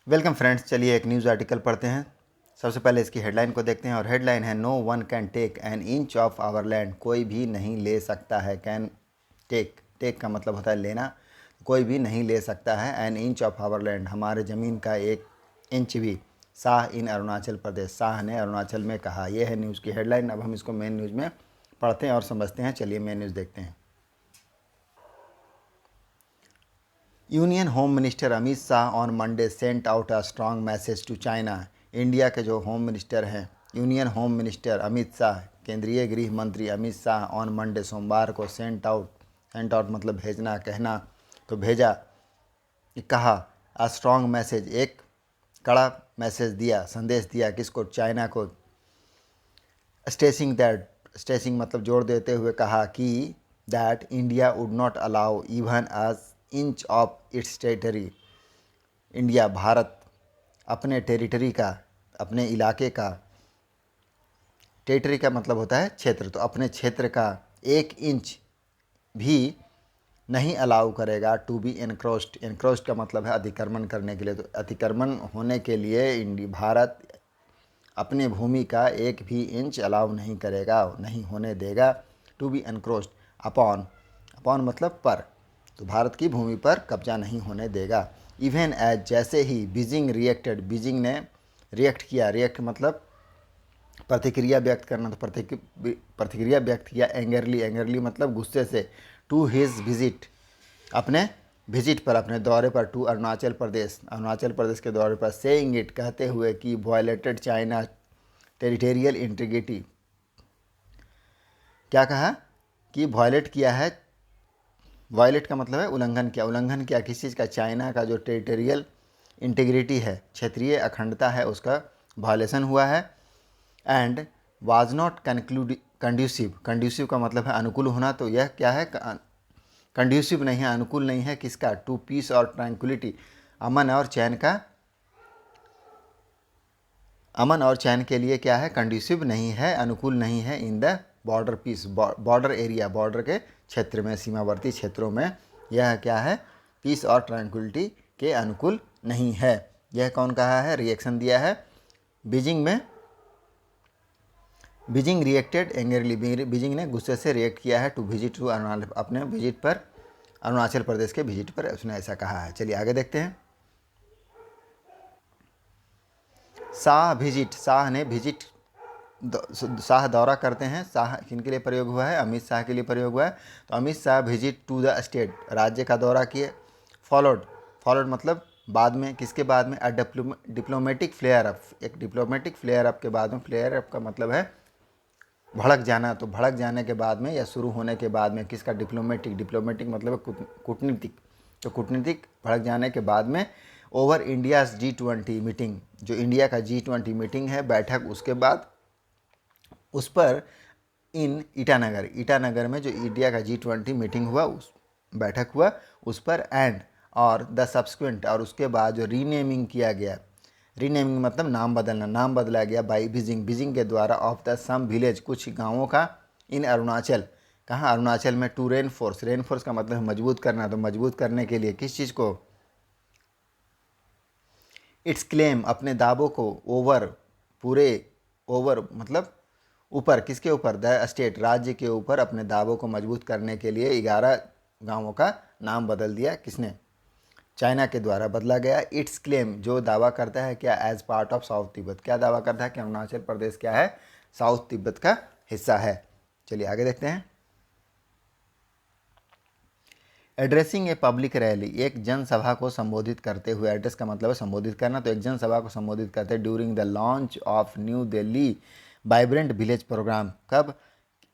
Welcome friends, चलिए एक news article पढ़ते हैं। सबसे पहले इसकी हेडलाइन को देखते हैं और हेडलाइन है no one can take an inch of our land. कोई भी नहीं ले सकता है। कैन टेक, टेक का मतलब होता है लेना। कोई भी नहीं ले सकता है an inch of our land, हमारे ज़मीन का एक इंच भी। शाह इन अरुणाचल प्रदेश, शाह ने अरुणाचल में कहा। यह है न्यूज़ की हेडलाइन। अब हम इसको मेन न्यूज़ में पढ़ते हैं और समझते हैं। चलिए मेन न्यूज़ देखते हैं। Union home minister Amit Shah on Monday sent out a strong message to China. India के जो होम मिनिस्टर हैं, union home minister Amit Shah, केंद्रीय गृह मंत्री अमित शाह ऑन मंडे सोमवार को सेंट आउट मतलब भेजना, कहना, तो भेजा, कहा, अ स्ट्रॉन्ग मैसेज, एक कड़ा मैसेज दिया, संदेश दिया, किसको? चाइना को। स्ट्रेसिंग मतलब जोर देते हुए कहा कि that India would not allow even a inch of its territory. India, Bharat, अपने टेरिटरी का, अपने इलाके का, टेरिटरी का मतलब होता है क्षेत्र, तो अपने क्षेत्र का 1 इंच भी नहीं अलाउ करेगा टू बी एनक्रोच्ड। एनक्रोच्ड का मतलब है अतिक्रमण करने के लिए। तो अतिक्रमण होने के लिए भारत अपने भूमि का 1 भी इंच अलाउ नहीं करेगा, नहीं होने देगा। To be encroached, upon, upon मतलब पर, तो भारत की भूमि पर कब्जा नहीं होने देगा। इवन एज, जैसे ही बीजिंग रिएक्टेड, बीजिंग ने रिएक्ट किया, रिएक्ट मतलब प्रतिक्रिया व्यक्त करना, तो प्रतिक्रिया व्यक्त किया। एंगरली, एंगरली मतलब गुस्से से। टू हिज विजिट, अपने विजिट पर, अपने दौरे पर, टू अरुणाचल प्रदेश, अरुणाचल प्रदेश के दौरे पर, सेइंग इट, कहते हुए कि वायलेटेड चाइना टेरिटोरियल इंटीग्रिटी, क्या कहा कि वायलेट किया है। वायलेट का मतलब है उल्लंघन किया, उल्लंघन किया किस चीज़ का? चाइना का जो टेरिटोरियल इंटीग्रिटी है, क्षेत्रीय अखंडता है, उसका वायलेशन हुआ है। And was not conducive, conducive का मतलब है अनुकूल होना, तो यह क्या है? कंड्यूसिव नहीं है, अनुकूल नहीं है, किसका? टू पीस और ट्रैंक्विलिटी, अमन और चैन का, अमन और चैन के लिए क्या है? कंड्यूसिव नहीं है, अनुकूल नहीं है। In the border peace, border area, border के क्षेत्र में, सीमावर्ती क्षेत्रों में यह क्या है? पीस और ट्रैंक्विलिटी के अनुकूल नहीं है। यह कौन कहा है? रिएक्शन दिया है बीजिंग में। बीजिंग रिएक्टेड एंग्रीली, बीजिंग ने गुस्से से रिएक्ट किया है टू विजिट, टू अपने विजिट पर, अरुणाचल प्रदेश के विजिट पर उसने ऐसा कहा है। चलिए आगे देखते हैं। शाह विजिट, शाह ने विजिट, शाह दौरा करते हैं। शाह किन के लिए प्रयोग हुआ है? अमित शाह के लिए प्रयोग हुआ है। तो Amit Shah visit to the state, राज्य का दौरा किए। फॉलोड, फॉलोड मतलब बाद में, किसके बाद में? डिप्लोमेटिक फ्लेयर अप, एक डिप्लोमेटिक फ्लेयर अप के बाद में, फ्लेयर अप का मतलब है भड़क जाना, तो भड़क जाने के बाद में या शुरू होने के बाद में, किसका? डिप्लोमेटिक, डिप्लोमेटिक मतलब कूटनीतिक, तो कूटनीतिक भड़क जाने के बाद में ओवर इंडियाज़ G20 मीटिंग, जो इंडिया का G20 मीटिंग है, बैठक, उसके बाद उस पर इन ईटानगर, ईटानगर में जो इंडिया का G20 मीटिंग हुआ, उस बैठक हुआ, उस पर एंड और द सब्सिक्वेंट, और उसके बाद जो रीनेमिंग किया गया, रीनेमिंग मतलब नाम बदलना, नाम बदला गया बाई बीजिंग, बीजिंग के द्वारा, ऑफ द सम विलेज, कुछ गांवों का, इन अरुणाचल, कहाँ? अरुणाचल में। To reinforce, reinforce का मतलब है मजबूत करना, तो मजबूत करने के लिए किस चीज़ को? इट्स क्लेम, अपने दावों को, ओवर, पूरे, ओवर मतलब ऊपर, किसके ऊपर? द स्टेट, राज्य के ऊपर अपने दावों को मजबूत करने के लिए 11 गांवों का नाम बदल दिया। किसने? चाइना के द्वारा बदला गया। इट्स क्लेम, जो दावा करता है क्या? As part of South Tibet, क्या दावा करता है कि अरुणाचल प्रदेश क्या है? साउथ तिब्बत का हिस्सा है। चलिए आगे देखते हैं। एड्रेसिंग ए पब्लिक रैली, एक जनसभा को संबोधित करते हुए, एड्रेस का मतलब है संबोधित करना, तो एक जनसभा को संबोधित करते during the launch of New Delhi vibrant village programme. कब?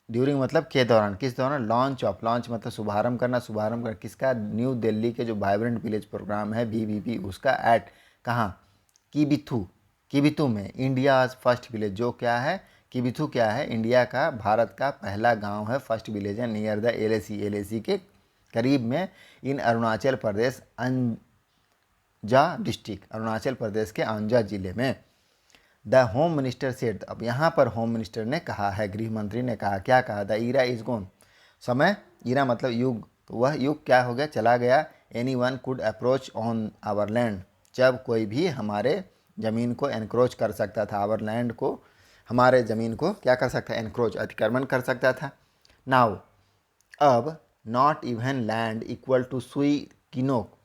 ड्यूरिंग मतलब के दौरान, किस दौरान? लॉन्च ऑफ, लॉन्च मतलब शुभारंभ करना, शुभारंभ कर किसका? न्यू दिल्ली के जो वाइब्रेंट विलेज प्रोग्राम है VVP, उसका एट कहाँ? कीबिथू, कीबिथू में, इंडिया फर्स्ट विलेज, जो क्या है? कीबिथू क्या है? इंडिया का, भारत का पहला गांव है, फर्स्ट विलेज है, नियर द LAC, LAC के करीब में, इन अरुणाचल प्रदेश, अंजा डिस्ट्रिक्ट, अरुणाचल प्रदेश के अंजा जिले में। द होम मिनिस्टर सेड, अब यहाँ पर होम मिनिस्टर ने कहा है, गृह मंत्री ने कहा, क्या कहा? द ईरा इज गोन, समय, ईरा मतलब युग, तो वह युग क्या हो गया? चला गया। Anyone could approach on our land, जब कोई भी हमारे ज़मीन को एनक्रोच कर सकता था, आवर लैंड को, हमारे ज़मीन को क्या कर सकता है, एनक्रोच, अतिक्रमण कर सकता था। नाउ अब not even land equal to सुई की नोक,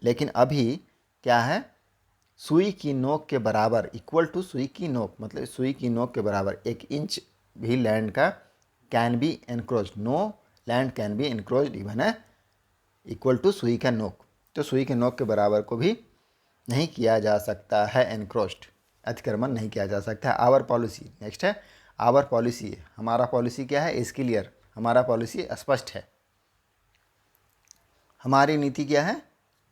लेकिन अभी क्या है, सुई की नोक के बराबर, इक्वल टू सुई की नोक मतलब सुई की नोक के बराबर 1 इंच भी लैंड का can be encroach, no land can be encroach even है इक्वल टू सुई का नोक, तो सुई के नोक के बराबर को भी नहीं किया जा सकता है एनक्रोच्ड, अतिक्रमण नहीं किया जा सकता है। आवर पॉलिसी, नेक्स्ट है आवर पॉलिसी, हमारा पॉलिसी क्या है, इज क्लियर, हमारा पॉलिसी स्पष्ट है, हमारी नीति क्या है,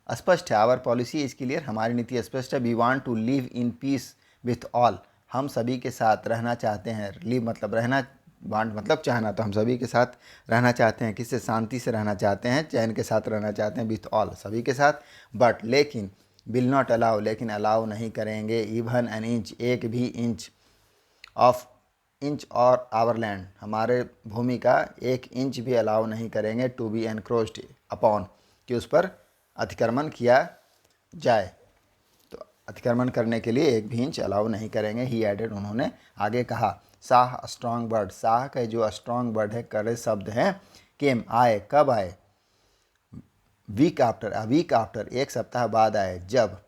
स्पष्ट है। आवर पॉलिसी इज क्लियर, हमारी नीति स्पष्ट है। We want to live in peace with all, हम सभी के साथ रहना चाहते हैं, लिव मतलब रहना, वांट मतलब चाहना, तो हम सभी के साथ रहना चाहते हैं, किससे, शांति से रहना चाहते हैं, चैन के साथ रहना चाहते हैं, विथ ऑल सभी के साथ। बट लेकिन, विल नॉट अलाउ लेकिन अलाउ नहीं करेंगे, इवन एन इंच एक भी इंच ऑफ इंच और आवर लैंड, हमारे भूमि का 1 इंच भी अलाउ नहीं करेंगे, टू बी एनक्रोच्ड अपॉन, कि उस पर अतिक्रमण किया जाए, तो अतिक्रमण करने के लिए 1 भी इंच अलाउ नहीं करेंगे। ही एडेड, उन्होंने आगे कहा। साह स्ट्रॉन्ग वर्ड, साह का जो स्ट्रॉन्ग वर्ड है, करे शब्द हैं, केम आए, कब आए, week after, a week after, 1 सप्ताह बाद आए, जब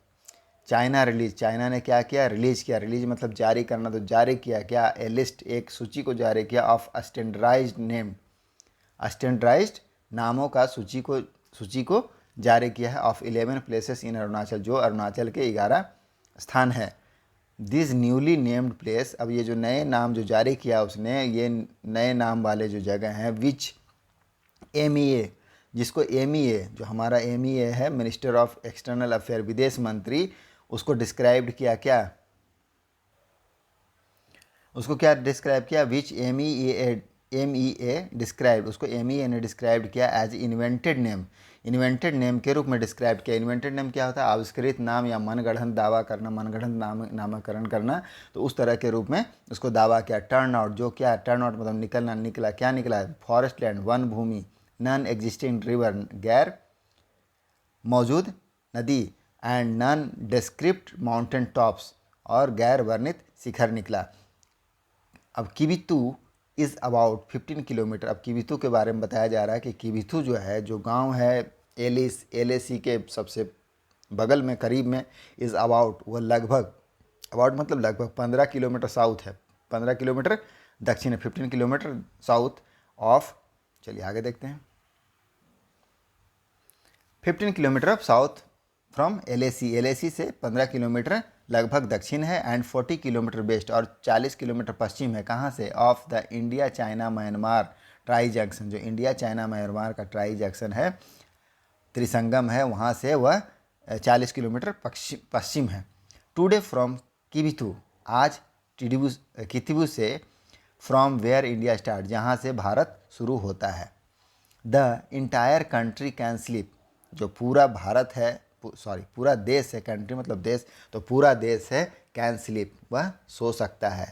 चाइना रिलीज, चाइना ने क्या किया, रिलीज किया, रिलीज मतलब जारी करना, तो जारी किया क्या, ए लिस्ट, एक सूची को जारी किया, ऑफ स्टैंडर्डाइज्ड नेम, स्टैंडर्डाइज्ड नामों का सूची को जारी किया है, ऑफ 11 प्लेसेस इन अरुणाचल, जो अरुणाचल के 11 स्थान है। दिस न्यूली नेम्ड प्लेस, अब ये जो नए नाम जो जारी किया उसने, ये नए नाम वाले जो जगह हैं, विच MEA, जिसको MEA, जो हमारा MEA है, मिनिस्टर ऑफ एक्सटर्नल अफेयर, विदेश मंत्री, उसको डिस्क्राइब्ड किया क्या, उसको क्या डिस्क्राइब किया, विच MEA डिस्क्राइब्ड, उसको MEA ने डिस्क्राइब किया as invented name, invented name के रूप में डिस्क्राइब किया। इन्वेंटेड नेम क्या होता है, आविष्कृत नाम या मनगढ़ंत दावा करना, मनगढ़ंत नामकरण करना, तो उस तरह के रूप में उसको दावा किया। टर्न आउट, जो क्या, टर्न आउट मतलब निकलना, निकला, क्या निकला, फॉरेस्ट लैंड, वन भूमि, नॉन एग्जिस्टिंग रिवर, गैर मौजूद नदी, and non describe mountain tops, और गैर वर्णित शिखर निकला। अब किबिथु इज़ अबाउट 15 किलोमीटर, अब किबिथु के बारे में बताया जा रहा है कि किबिथु जो है, जो गांव है LAC के सबसे बगल में, करीब में, इज़ अबाउट, वह लगभग, अबाउट मतलब लगभग 15 किलोमीटर साउथ है, 15 किलोमीटर दक्षिण है, 15 किलोमीटर साउथ ऑफ, चलिए आगे देखते हैं, 15 kilometre of south from LAC से 15 किलोमीटर लगभग दक्षिण है, एंड 40 किलोमीटर वेस्ट, और 40 किलोमीटर पश्चिम है, कहाँ से, of the India China Myanmar tri junction, जो इंडिया चाइना म्यांमार का ट्राई जंक्शन है, त्रिसंगम है, वहाँ से वह 40 किलोमीटर पश्चिम है। टुडे फ्रॉम किबिथु, आज किथिबू से, फ्रॉम वेयर इंडिया स्टार्ट, जहाँ से भारत शुरू होता है। The entire country can sleep, जो पूरा भारत है, सॉरी पूरा देश है, कंट्री मतलब देश, तो पूरा देश है, कैन स्लीप, वह सो सकता है,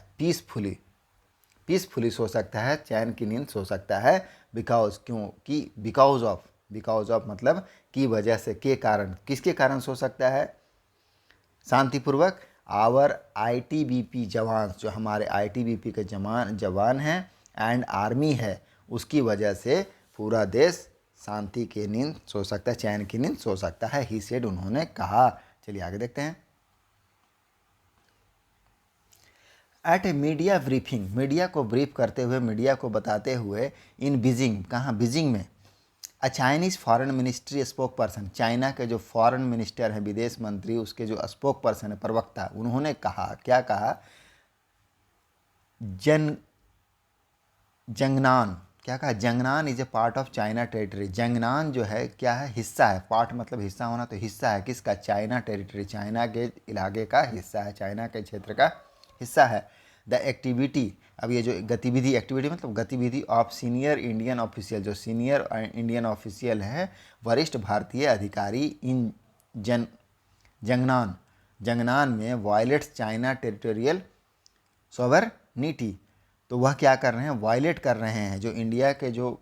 पीसफुली सो सकता है, चैन की नींद सो सकता है, बिकॉज, क्योंकि, बिकॉज ऑफ मतलब की वजह से, के कारण, किसके कारण सो सकता है, शांतिपूर्वक, आवर ITBP जवान, जो हमारे ITBP के जवान हैं, एंड आर्मी है, उसकी वजह से पूरा देश शांति की नींद सो सकता है, चैन की नींद सो सकता है, ही सेड, उन्होंने कहा। चलिए आगे देखते हैं। एट ए मीडिया ब्रीफिंग, मीडिया को ब्रीफ करते हुए, मीडिया को बताते हुए, इन बीजिंग, कहाँ, बीजिंग में, a Chinese foreign ministry spoke person, China के जो फॉरेन मिनिस्टर हैं, विदेश मंत्री, उसके जो स्पोक पर्सन है, प्रवक्ता, उन्होंने कहा, क्या कहा, जंगनान, क्या कहा, Zangnan is a part of China territory, Zangnan जो है क्या है, हिस्सा है, पार्ट मतलब हिस्सा होना, तो हिस्सा है किसका, चाइना टेरिटरी, चाइना के इलाके का हिस्सा है, चाइना के क्षेत्र का हिस्सा है। द एक्टिविटी, अब ये जो गतिविधि, एक्टिविटी मतलब गतिविधि, ऑफ सीनियर इंडियन ऑफिशियल, जो सीनियर इंडियन ऑफिशियल है, वरिष्ठ भारतीय अधिकारी, इन जंगनान में, वायलेट्स चाइना टेरिटोरियल सॉवरनिटी, तो वह क्या कर रहे हैं, वायलेट कर रहे हैं, जो इंडिया के जो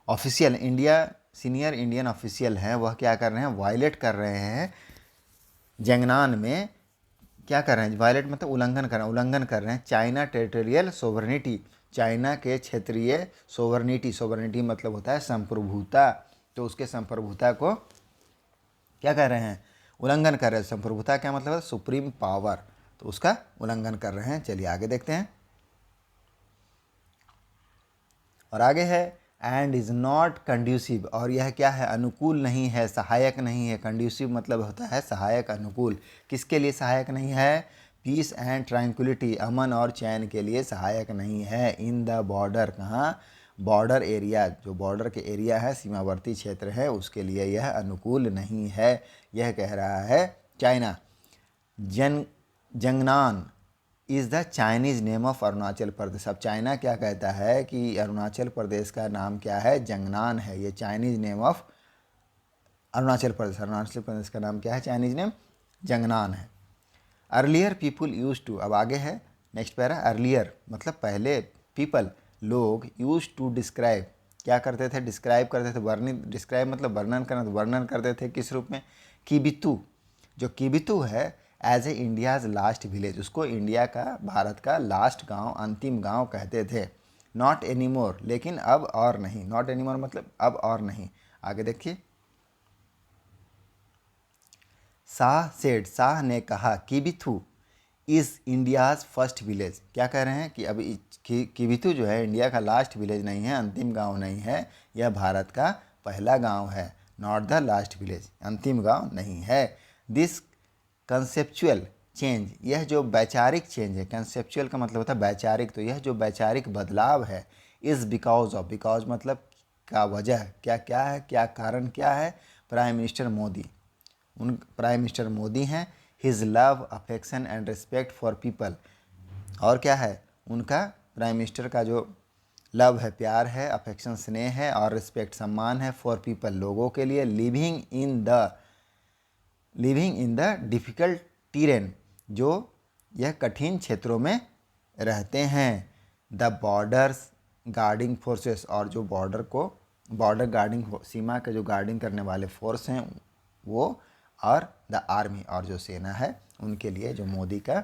official, India senior Indian official हैं, वह क्या कर रहे हैं, वायलेट कर रहे हैं जंगनान में क्या कर रहे हैं, वायलेट मतलब उल्लंघन कर रहे हैं चाइना टेरिटोरियल सोवरेनिटी, चाइना के क्षेत्रीय सोवरेनिटी मतलब होता है संप्रभुता, तो उसके संप्रभुता को क्या कर रहे हैं, उल्लंघन कर रहे हैं। संप्रभुता क्या मतलब है, सुप्रीम पावर, तो उसका उल्लंघन कर रहे हैं। चलिए आगे देखते हैं। और आगे है एंड इज़ नॉट कंड्यूसिव, और यह क्या है, अनुकूल नहीं है, सहायक नहीं है। कंड्यूसिव मतलब होता है सहायक, अनुकूल। किसके लिए सहायक नहीं है, पीस एंड ट्रैंक्विलिटी, अमन और चैन के लिए सहायक नहीं है। इन द बॉर्डर, कहाँ, बॉर्डर एरिया, जो बॉर्डर के एरिया है, सीमावर्ती क्षेत्र है, उसके लिए यह अनुकूल नहीं है। यह कह रहा है China. Zangnan is the Chinese name of Arunachal Pradesh. अब चाइना क्या कहता है कि अरुणाचल प्रदेश का नाम क्या है, जंगनान है। ये चाइनीज़ नेम ऑफ अरुणाचल प्रदेश, अरुणाचल प्रदेश का नाम क्या है, चाइनीज़ नेम जंगनान है। अर्लियर पीपुल यूज टू, अब आगे है नेक्स्ट पैरा, अर्लियर मतलब पहले, पीपल लोग, यूज टू डिस्क्राइब क्या करते थे, डिस्क्राइब करते थे, वर्णित, डिस्क्राइब मतलब वर्णन करना, तो वर्णन करते थे किस रूप में, किबितु। जो किबितु है as a India's last village, उसको इंडिया का, भारत का लास्ट गांव, अंतिम गांव कहते थे। नॉट एनीमोर, लेकिन अब और नहीं, नॉट एनीमोर मतलब अब और नहीं। आगे देखिए, शाह सेड, शाह ने कहा, Kibithu is India's first village. क्या कह रहे हैं कि अभी किबिथु जो है इंडिया का लास्ट विलेज नहीं है, अंतिम गांव नहीं है, यह भारत का पहला गांव है। नॉट द लास्ट विलेज, अंतिम गांव नहीं है। दिस कंसेप्चुअल चेंज, यह जो वैचारिक चेंज है, कंसेप्चुअल का मतलब होता है वैचारिक, तो यह जो वैचारिक बदलाव है, इज़ बिकॉज ऑफ, बिकॉज मतलब का वजह, क्या क्या है, क्या कारण क्या है, प्राइम मिनिस्टर मोदी, उन प्राइम मिनिस्टर मोदी हैं। His love, affection and respect for people, और क्या है, उनका प्राइम मिनिस्टर का जो लव है, प्यार है, अफेक्शन स्नेह है, और रिस्पेक्ट सम्मान है, फॉर पीपल लोगों के लिए, living in the difficult terrain, जो यह कठिन क्षेत्रों में रहते हैं। द बॉर्डर्स गार्डिंग फोर्सेस, और जो बॉर्डर गार्डिंग, सीमा के जो गार्डिंग करने वाले फोर्स हैं वो, और द आर्मी, और जो सेना है, उनके लिए जो मोदी का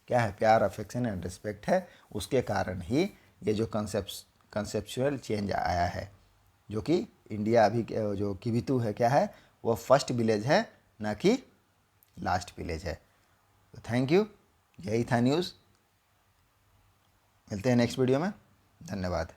क्या है, प्यार, अफेक्शन एंड रिस्पेक्ट है, उसके कारण ही ये जो कंसेप्चुअल चेंज आया है, जो कि इंडिया अभी जो किबितु है क्या है, वो फर्स्ट विलेज है, ना कि लास्ट विलेज है। तो थैंक यू, यही था न्यूज़। मिलते हैं नेक्स्ट वीडियो में, धन्यवाद।